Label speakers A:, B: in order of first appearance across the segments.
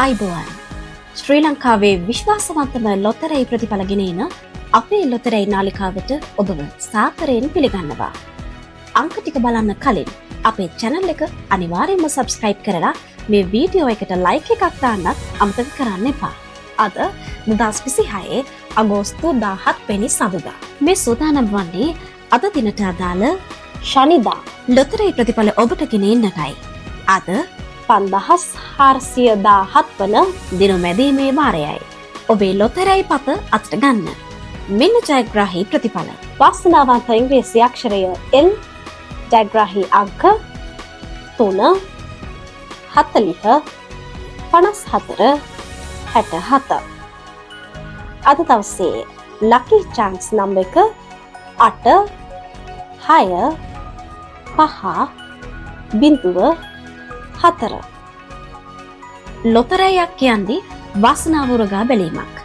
A: අයිබෝවන් ශ්‍රී ලංකාවේ විශ්වාසවන්තම ලොතරැයි ප්‍රතිඵල ගෙනෙන අපේ ලොතරැයි නාලිකාවට ඔබව සාදරයෙන් පිළිගන්නවා. අංක ටික බලන්න කලින් අපේ channel එක අනිවාර්යයෙන්ම subscribe කරලා මේ වීඩියෝ එකට like එකක් දාන්නත් අමතක කරන්න එපා. අද 2026 අගෝස්තු 17 වෙනි සඳුදා. මේ සූදානම් වන්නේ අද දිනට අදාළ ශනිදා ලොතරැයි ප්‍රතිඵල ඔබට ගෙනෙන්නටයි. අද 5417 වන දිනමැදීමේ වාරයයි. ඔබේ ලොතරැයි පත අතට ගන්න. මෙන්න ජයග්‍රාහී ප්‍රතිඵල. වාසනාවන්ත ඉංග්‍රීසි අක්ෂරය L, ජයග්‍රාහී අංක 3, 40, 54, 67. අද දවසේ ලකි චාන්ස් නම්බර් එක 8, 6, 5, 4. ලොතරැයියක් කියන්නේ වාසනාව උරගා බැලීමක්.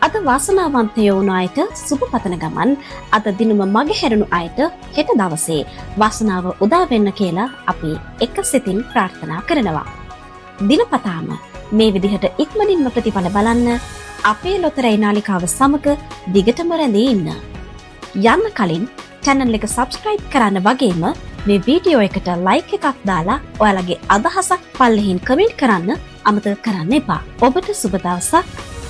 A: අද වාසනාවන්තයෝ වුණ අයට සුබ පතන ගමන් අද දිනම මගහැරුණු අයට හෙට දවසේ වාසනාව උදා වෙන්න කියලා අපි එක සිතින් ප්‍රාර්ථනා කරනවා. දිනපතාම මේ විදිහට ඉක්මනින්ම ප්‍රතිඵල බලන්න අපේ ලොතරැයි නාලිකාව සමග දිගටම රැඳී ඉන්න. යන්න කලින් channel එක subscribe කරන්න වගේම මේ වීඩියෝ එකට like එකක් දාලා ඔයාලගේ අදහසක් පල්ලෙහින් කමෙන්ට් කරන්න අමතක කරන්න එපා. ඔබට සුබ දවසක්.